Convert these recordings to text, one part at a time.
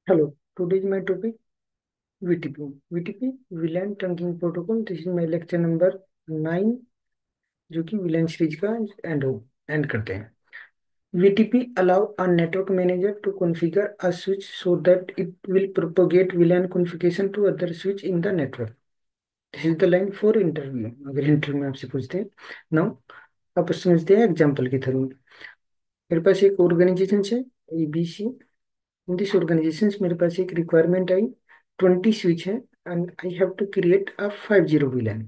Hello, today's my topic VTP. VTP VLAN Trunking Protocol. This is my lecture number 9 जो कि VLAN series का and करते हैं. VTP allow a network manager to configure a switch so that it will propagate VLAN configuration to other switch in the network. This is the line for interview. अगर interview में आपसे पूछते हैं. Now आप समझते हैं एग्जाम्पल के through. मेरे पास एक ऑर्गेनाइजेशन है ABC. In this organization मेरे पास एक रिक्वायरमेंट आई 20 स्विच है and I have to create a 50 VLAN.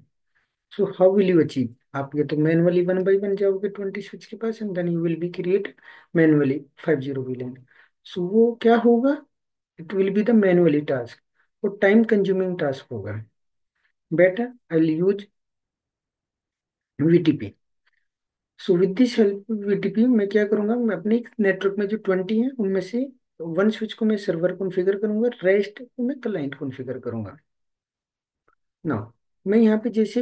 So how will you achieve? आप ये तो मैनुअली 1 by 1 जाओगे 20 स्विच के पास and then you will be create manually 50 VLAN. So वो क्या होगा? It will be the manually task. वो टाइम कंज्यूमिंग टास्क होगा. Better I will use VTP. So with this help VTP मैं क्या करूंगा, मैं अपने नेटवर्क में जो 20 है उनमें से वन स्विच को मैं सर्वर कॉन्फ़िगर करूंगा, रेस्ट को मैं क्लाइंट कॉन्फ़िगर करूंगा. ना मैं यहाँ पे जैसे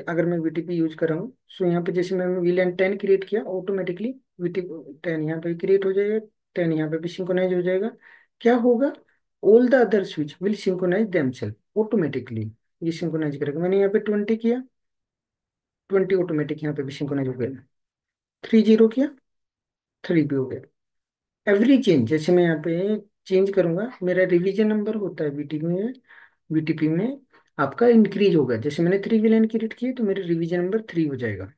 अगर मैं VTP यूज कर रहा हूँ, सो यहाँ पे जैसे मैं VLAN 10 क्रिएट किया ऑटोमेटिकली VTP 10 यहाँ पे क्रिएट हो जाएगा. 10 यहाँ पे भी सिंक्रोनाइज हो जाएगा. क्या होगा? All the other switch will synchronise themselves automatically. ये सिंक्रोनाइज करेगा. मैंने यहाँ पे 20 किया, 20 ऑटोमेटिक यहाँ पे भी सिंक्रोनाइज हो गया. 30 किया, 3 भी हो गया. एवरी चेंज जैसे मैं यहाँ पे चेंज करूंगा, मेरा रिवीजन नंबर होता है VTP में आपका इंक्रीज होगा. जैसे मैंने 3 VLAN क्रिएट किए तो मेरे रिवीजन नंबर 3 हो जाएगा.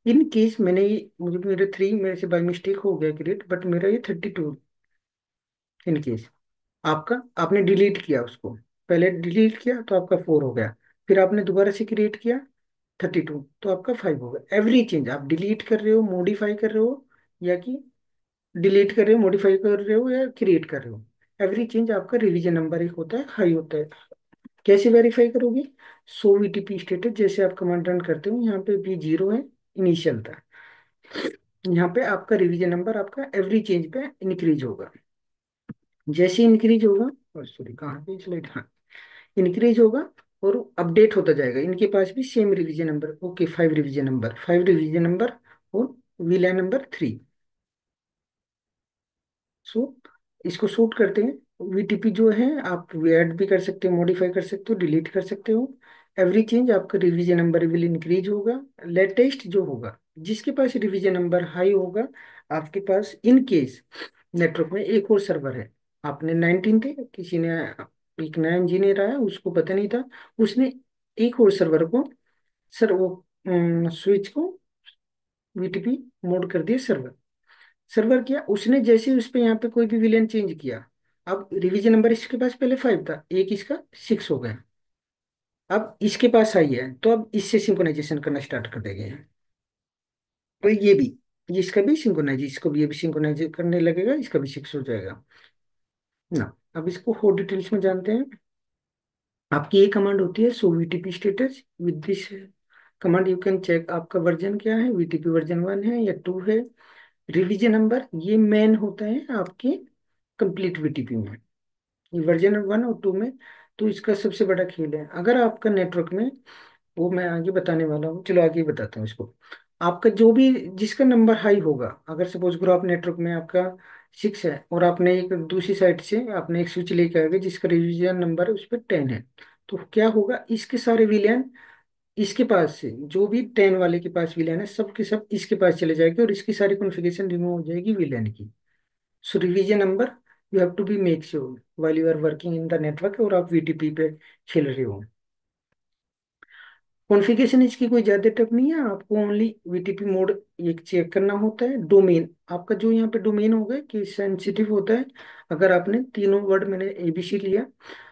इन केस मुझे मेरे 3 मेरे से बाय मिस्टेक हो गया क्रिएट, बट मेरा ये 32. इन केस आपका आपने डिलीट किया उसको, पहले डिलीट किया तो आपका 4 हो गया, फिर आपने दोबारा से क्रिएट किया 32 तो आपका 5 होगा. एवरी चेंज आप डिलीट कर रहे हो, मॉडिफाई कर रहे हो, या कि डिलीट कर रहे हो, मॉडिफाई कर रहे हो, या क्रिएट कर रहे हो, एवरी चेंज आपका रिवीजन नंबर एक होता है, हाई होता है. कैसे वेरीफाई करोगे? सो VTP स्टेटस जैसे आप कमांड रन करते हो, यहाँ पे भी 0 है, इनिशियल था. यहाँ पे आपका रिवीजन नंबर आपका एवरी चेंज पे इंक्रीज होगा. जैसे इंक्रीज होगा, और सॉरी कहाँ पे स्लाइड, हाँ, इंक्रीज होगा और अपडेट होता जाएगा. इनके पास भी same revision number. Okay, 5 revision number और VLAN नंबर 3. सो इसको शूट करते हैं. VTP जो है आप ऐड भी कर सकते हो, मॉडिफाई कर सकते हो, डिलीट कर सकते हो. एवरी चेंज आपका रिवीजन नंबर विल इंक्रीज होगा. लेटेस्ट जो होगा, जिसके पास रिवीजन नंबर हाई होगा, आपके पास इन केस नेटवर्क में एक और सर्वर है, आपने 19 थे, किसी ने एक नया इंजीनियर आया उसको पता नहीं था, उसने एक और सर्वर को सर वो स्विच को VTP मोड कर दिया सर्वर. सर्वर किया उसने, जैसे उस पे यहाँ पे कोई भी विलेन चेंज किया, अब रिवीजन नंबर इसके पास पहले 5 था, एक इसका 6 हो गया. अब इसके पास आई है तो अब इससे सिंक्रोनाइजेशन करना स्टार्ट कर देंगे. तो ये इसका भी सिंक्रोनाइज, इसको भी ये भी सिंक्रोनाइज करने लगेगा, इसका भी 6 हो जाएगा ना. अब इसको और डिटेल्स में जानते हैं. आपकी ये कमांड होती है so VTP status. With this command you can check आपका वर्जन क्या है, VTP वर्जन 1 है या 2 है. रिवीजन नंबर ये मेन होता है आपके कंप्लीट VTP में, ये वर्जन 1 और 2 में. तो इसका सबसे बड़ा खेल है. अगर आपका नेटवर्क में, वो मैं आगे बताने वाला हूँ, चलो आगे बताता हूँ इसको. आपका जो भी जिसका नंबर हाई होगा, अगर सपोज करो आप नेटवर्क में आपका 6 है और आपने एक दूसरी साइड से आपने एक स्विच लेके आ गए जिसका रिवीजन नंबर उस पर 10 है, तो क्या होगा, इसके सारे विलियन इसके पास से, जो भी 10 वाले के पास विलियन है सब के सब इसके पास चले जाएंगे और इसकी सारी कॉन्फ़िगरेशन रिमूव हो जाएगी विलियन की. So revision number you have to be make sure while you are working in the network और आप VTP पे खेल रहे हो. कॉन्फ़िगरेशन इसकी कोई ज्यादा टफ नहीं है, आपको ओनली VTP मोड एक चेक करना होता है. डोमेन आपका जो यहाँ पे डोमेन होगा कि सेंसिटिव होता है. अगर आपने तीनों वर्ड, मैंने ABC लिया,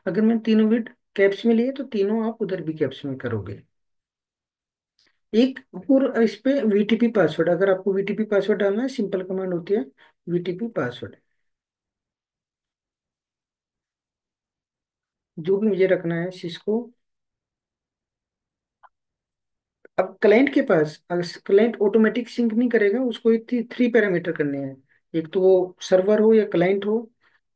अगर मैं तीनों वर्ड कैप्स में लिए तो तीनों आप उधर भी कैप्स में करोगे. एक और इस पे VTP पासवर्ड, अगर आपको VTP पासवर्ड डालना है, सिंपल कमांड होती है VTP पासवर्ड, जो भी मुझे रखना है सिस्को. अब क्लाइंट के पास, अगर क्लाइंट ऑटोमेटिक सिंक नहीं करेगा, उसको 3 पैरामीटर करने हैं. एक तो वो सर्वर हो या क्लाइंट हो,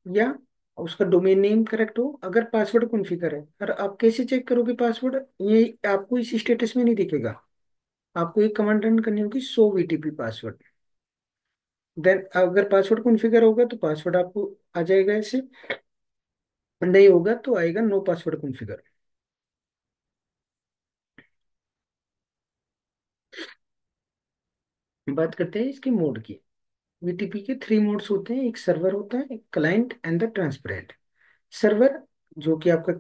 या उसका डोमेन नेम करेक्ट हो, अगर पासवर्ड कॉन्फ़िगर है. और आप कैसे चेक करोगे पासवर्ड? ये आपको इस स्टेटस में नहीं दिखेगा. आपको एक कमांड रन करनी होगी सो VTP पासवर्ड. देन अगर पासवर्ड कॉन्फ़िगर होगा तो पासवर्ड आपको आ जाएगा ऐसे. नहीं होगा तो आएगा नो पासवर्ड कॉन्फ़िगर। बात करते हैं इसके मोड की। वीटीपी के थ्री मोड्स होते हैं, एक सर्वर होता है, एक client and the transparent. Server जो कि आपका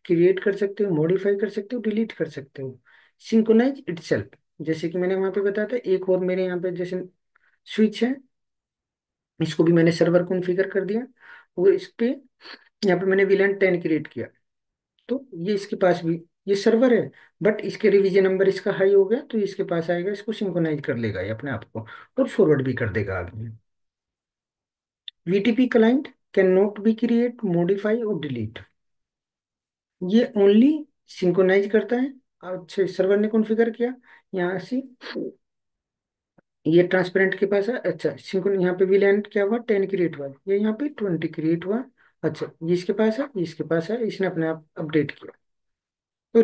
क्रिएट कर सकते हो, मॉडिफाई कर सकते हो, डिलीट कर सकते हो। सिंक्रोनाइज इटसेल्फ, जैसे कि मैंने वहां पे बताया था। एक और मेरे यहाँ पे जैसे स्विच है, इसको भी मैंने सर्वर कॉन्फ़िगर कर दिया। वो इस पे यहाँ पे मैंने VLAN 10 क्रिएट किया, तो ये इसके पास भी ये सर्वर है, बट इसके रिवीजन नंबर इसका हाई हो गया तो ये इसके पास आएगा, इसको सिंक्रोनाइज कर लेगा ये अपने आप को, और फॉरवर्ड भी कर देगा आगे। VTP client can not be create, modify और डिलीट। ये ओनली सिंक्रोनाइज करता है। अच्छा, सर्वर ने कॉन्फ़िगर किया यहाँ से, ये ट्रांसपेरेंट के पास है। अच्छा, सिंक्रो यहाँ पे VLAN क्या हुआ, 10 क्रिएट हुआ, ये यहाँ पे 20 क्रिएट हुआ। अच्छा, ये इसके पास है, ये इसके पास है, इसने अपने आप अपडेट किया। तो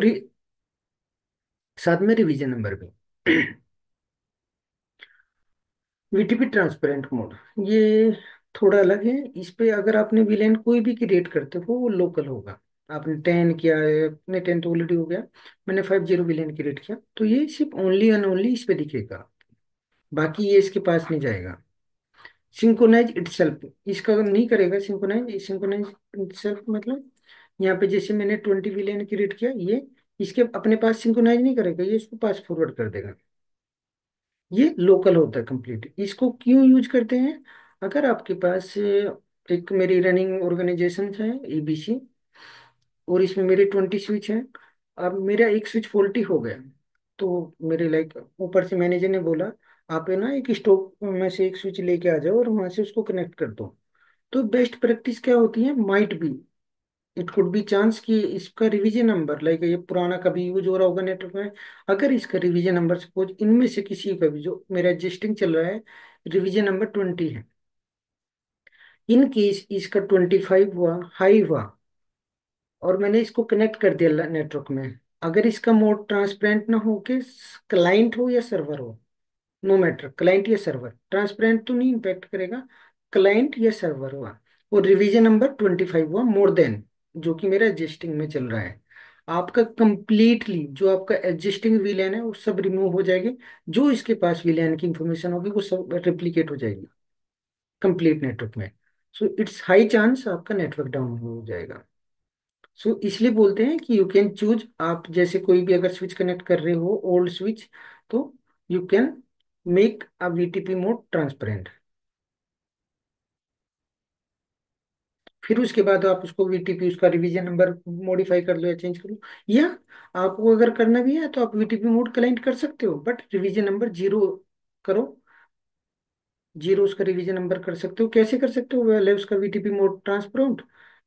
साथ में रिवीजन नंबर भी। VTP ट्रांसपेरेंट मोड, ये थोड़ा अलग है। इस पे अगर आपने VLAN कोई भी क्रिएट करते हो वो लोकल होगा। आपने 10 किया है, अपने 10 तो ऑलरेडी हो गया, मैंने 50 VLAN क्रिएट किया, तो ये सिर्फ ओनली एंड ओनली इस पे दिखेगा, बाकी ये इसके पास नहीं जाएगा। सिंक्रोनाइज इटसेल्फ, इसका नहीं करेगा सिंक्रोनाइज। सिंक्रोनाइज इटसेल्फ मतलब यहाँ पे जैसे मैंने 20 VLAN क्रिएट किया, ये इसके अपने पास सिंक्रोनाइज नहीं करेगा, ये इसको पास फॉरवर्ड कर देगा। ये लोकल होता है कंप्लीट। इसको क्यों यूज करते हैं, अगर आपके पास एक मेरी रनिंग ऑर्गेनाइजेशन है ABC, और इसमें मेरे 20 स्विच हैं। अब मेरा एक स्विच फॉल्टी हो गया, तो मेरे लाइक ऊपर से मैनेजर ने बोला आप है ना एक स्टॉक में से एक स्विच लेके आ जाओ और वहां से उसको कनेक्ट कर दो। तो बेस्ट प्रैक्टिस क्या होती है, might be, it could be chance कि इसका रिवीजन नंबर लाइक ये पुराना कभी यूज हो रहा होगा नेटवर्क में, अगर इसका रिवीजन नंबर सपोज इनमें से किसी का भी जो मेरा एग्जिस्टिंग चल रहा है रिवीजन नंबर 20 है, इन केस इसका 25 हुआ, हाई हुआ, और मैंने इसको कनेक्ट कर दिया नेटवर्क में, अगर इसका मोड ट्रांसपेरेंट ना हो के क्लाइंट हो या सर्वर हो, नो मैटर क्लाइंट या सर्वर, ट्रांसपेरेंट तो नहीं इम्पैक्ट करेगा, क्लाइंट या सर्वर हुआ और रिवीजन नंबर 25 हुआ मोर देन जो कि मेरा एग्जिस्टिंग में चल रहा है, आपका कंप्लीटली जो आपका एग्जिस्टिंग VLAN है वो सब रिमूव हो जाएगी। जो इसके पास VLAN की इंफॉर्मेशन होगी वो सब रेप्लिकेट हो जाएगी कंप्लीट नेटवर्क में। सो इट्स हाई चांस आपका नेटवर्क डाउन हो जाएगा। सो इसलिए बोलते हैं कि यू कैन चूज, आप जैसे कोई भी अगर स्विच कनेक्ट कर रहे हो ओल्ड स्विच, तो you can make a VTP mode transparent. फिर उसके बाद आप उसको VTP उसका रिवीजन नंबर मॉडिफाई कर लो या चेंज कर लो, या आपको अगर करना भी है तो आप VTP मोड क्लाइंट कर सकते हो, बट रिवीजन नंबर 0 करो, 0 उसका रिवीजन नंबर कर सकते हो। कैसे कर सकते हो, पहले उसका VTP mode transparent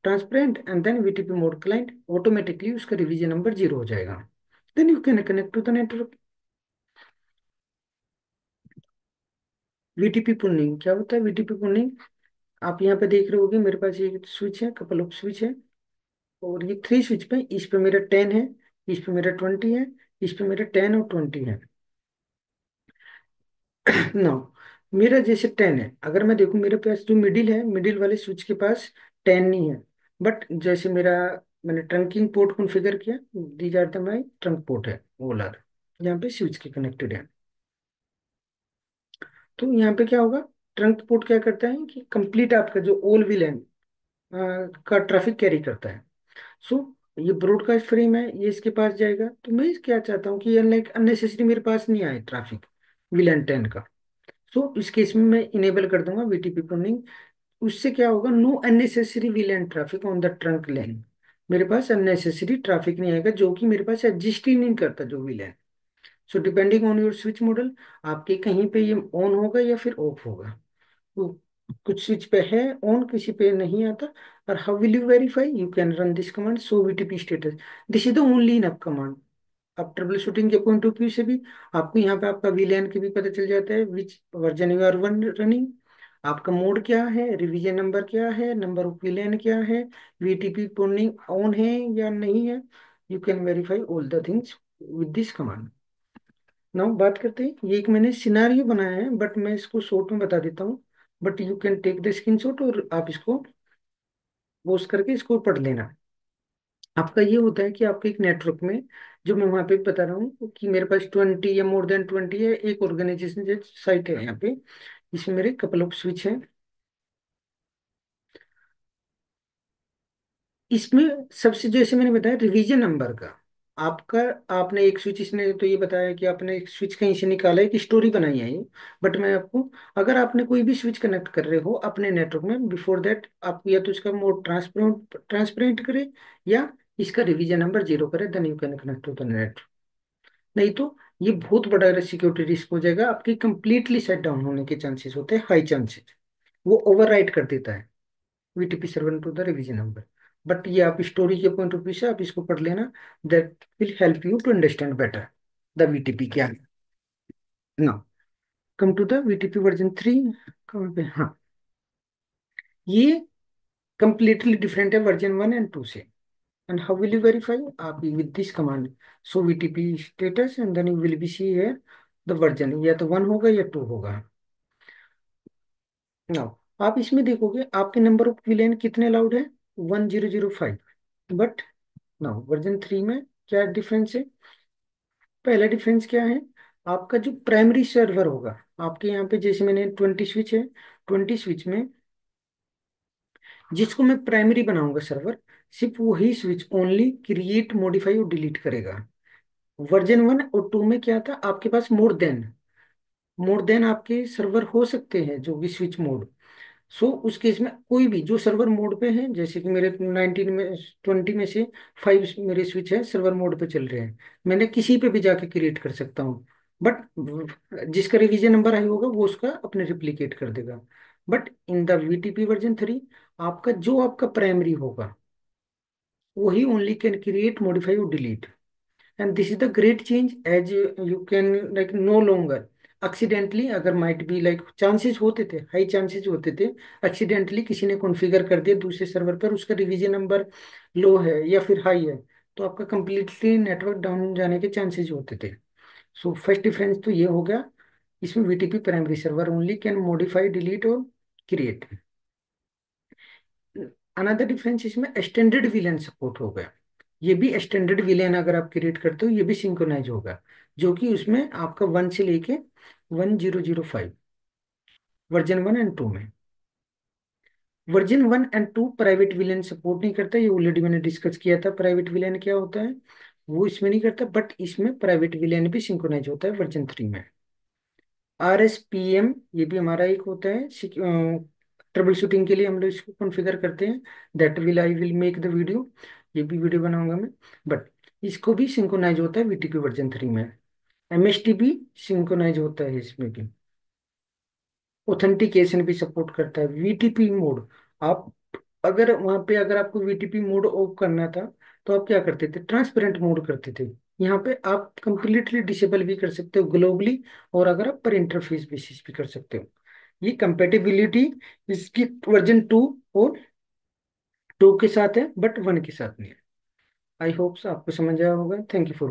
transparent and then VTP mode client, automatically उसका रिवीजन नंबर 0 हो जाएगा, then you can connect to the network. VTP pruning क्या होता है, VTP पुनिंग आप यहाँ पे देख रहे होगे मेरे पास ये स्विच है, कपल ऑफ स्विच है, और ये थ्री स्विच पे, इस पे मेरा 10 है, इस पे मेरा 20 है, इस पे मेरा 10 और 20 है। ना, मेरा जैसे 10 है, अगर मैं देखूं मेरे पास जो मिडिल है, मिडिल वाले स्विच के पास 10 नहीं है, बट जैसे मेरा मैंने ट्रंकिंग पोर्ट कॉन्फ़िगर किया, these are the my trunk port है वो वाला, यहाँ पे स्विच के कनेक्टेड है। तो यहाँ पे क्या होगा, ट्रंक पोर्ट क्या करता है कि कंप्लीट आपका जो ओल विलन का ट्रैफिक कैरी करता है। सो ये ब्रॉडकास्ट फ्रेम है, ये इसके पास जाएगा, तो मैं क्या चाहता हूँ कि अनलाइक अननेसेसरी मेरे पास नहीं आए ट्रैफिक विलन 10 का। सो इस केस में मैं इनेबल कर दूंगा VTP पुनिंग। उससे क्या होगा, no unnecessary VLAN traffic on the trunk lane, मेरे पास अननेसेसरी ट्रैफिक नहीं आएगा जो कि मेरे पास एग्जिस्ट ही नहीं करता जो villain. So depending on your switch model, आपके कहीं पे ये ऑन होगा या फिर ऑफ होगा। तो कुछ स्विच पे है ऑन, किसी पे नहीं आता। और how will you verify, you can run this command show VTP status, this is the only enough command. अब ट्रबल शूटिंग के पॉइंट ऑफ व्यू से भी आपको यहाँ पे आपका VLAN के भी पता चल जाता है, which version you are one running, आपका मोड क्या है, रिवीजन नंबर क्या है, नंबर ऑफ VLAN क्या है, VTP पुनिंग ऑन है या नहीं है। You can verify all the things with this command. Now बात करते हैं, ये एक मैंने सिनारियो बनाया है बट मैं इसको शॉर्ट में बता देता हूँ, but you can take the screenshot और आप इसको वो उस करके इसको पढ़ लेना। आपका ये होता है कि आपके एक नेटवर्क में, जो मैं वहां पे बता रहा हूँ कि मेरे पास 20 या मोर देन 20 है, एक ऑर्गेनाइजेशन साइट है यहाँ पे, इसमें मेरे कपल ऑफ स्विच हैं। इसमें सबसे, जैसे मैंने बताया रिवीजन नंबर का, आपका, आपने एक स्विच, इसने तो ये बताया कि आपने एक स्विच कहीं से निकाला है, एक स्टोरी बनाई है ये। बट मैं आपको, अगर आपने कोई भी स्विच कनेक्ट कर रहे हो अपने नेटवर्क में, बिफोर दैट आप या तो इसका मोड ट्रांसपेरेंट ट्रांसपेरेंट करें, या इसका रिवीजन नंबर 0 करें, then you can connect to the net. नहीं तो ये बहुत बड़ा सिक्योरिटी रिस्क हो जाएगा, आपकी कंप्लीटली शट डाउन होने के चांसेस होते हैं, हाई चांसेस। वो ओवरराइट कर देता है VTP server to the revision number. But ये आप स्टोरी के पॉइंट ऑफ व्यू से आप इसको पढ़ लेना, that will help you to understand better the VTP क्या है। Now come to the VTP version 3। कहाँ पे, हाँ, ये कंप्लीटली डिफरेंट है वर्जन 1 एंड 2 से। And how will you verify, आप with this command, so VTP status and then you will be see here the version, या तो 1 होगा या 2 होगा। नाउ आप इसमें देखोगे आपके नंबर ऑफ विलेन कितने अलाउड है, 1005। बट नाउ वर्जन 3 में क्या डिफरेंस है। पहला डिफरेंस क्या है, आपका जो प्राइमरी सर्वर होगा, आपके यहाँ पे जैसे मैंने 20 स्विच है, 20 स्विच में जिसको मैं प्राइमरी बनाऊंगा सर्वर, सिर्फ वही स्विच ओनली क्रिएट मॉडिफाई और डिलीट करेगा। वर्जन 1 और 2 में क्या था, आपके पास मोर देन आपके सर्वर हो सकते हैं जो भी स्विच मोड। सो उस केस में कोई भी जो सर्वर मोड पे है, जैसे कि मेरे 19 में 20 में से 5 मेरे स्विच है सर्वर मोड पे चल रहे हैं, मैंने किसी पे भी जाके क्रिएट कर सकता हूँ। बट जिसका रिवीजन नंबर हाई होगा वो उसका अपने रिप्लिकेट कर देगा। But in the VTP version 3, आपका जो आपका प्राइमरी होगा वही ओनली कैन क्रिएट मॉडिफाई और delete. And this is the great change, as you can like no longer accidentally, अगर माइट बी लाइक चांसेस होते थे, हाई चांसेस होते थे, एक्सीडेंटली किसी ने कॉन्फ़िगर कर दिया दूसरे सर्वर पर, उसका रिवीजन नंबर लो है या फिर हाई है, तो आपका कंप्लीटली नेटवर्क डाउन जाने के चांसेस होते थे। सो फर्स्ट डिफरेंस तो ये हो गया, इसमें VTP primary server only can modify delete और क्रिएट। अनदर डिफरेंस, इसमें एक्सटेंडेड विलेन सपोर्ट होगा। ये भी एक्सटेंडेड विलेन अगर आप क्रिएट करते हो ये भी सिंक्रोनाइज होगा, जो कि उसमें आपका 1 से लेके 1005, वर्जन 1 एंड 2 में। Version 1 and 2 private villain support नहीं करता, ये ऑलरेडी मैंने डिस्कस किया था प्राइवेट विलेन क्या होता है, वो इसमें नहीं करता। बट इसमें प्राइवेट विलेन भी सिंक्रोनाइज होता है वर्जन 3 में। RSPM ये भी हमारा एक होता है, ट्रबल शूटिंग के लिए हम लोग इसको कॉन्फ़िगर करते हैं। That will I will make the video, ये भी वीडियो बनाऊंगा मैं। बट इसको भी सिंक्रोनाइज होता है वीटीपी वर्जन 3 में। MST भी सिंक्रोनाइज होता है इसमें भी। ऑथेंटिकेशन भी सपोर्ट करता है वीटीपी मोड। आप अगर वहां पे, अगर आपको वीटीपी मोड ऑफ करना था तो आप क्या करते थे, ट्रांसपेरेंट मोड करते थे। यहाँ पे आप कंप्लीटली डिसेबल भी कर सकते हो ग्लोबली, और अगर आप पर इंटरफेस बेसिस भी कर सकते हो। ये कंपेटिबिलिटी इसकी वर्जन 2 और 2 के साथ है, बट 1 के साथ नहीं है। आई होप आपको समझ आया होगा। Thank you for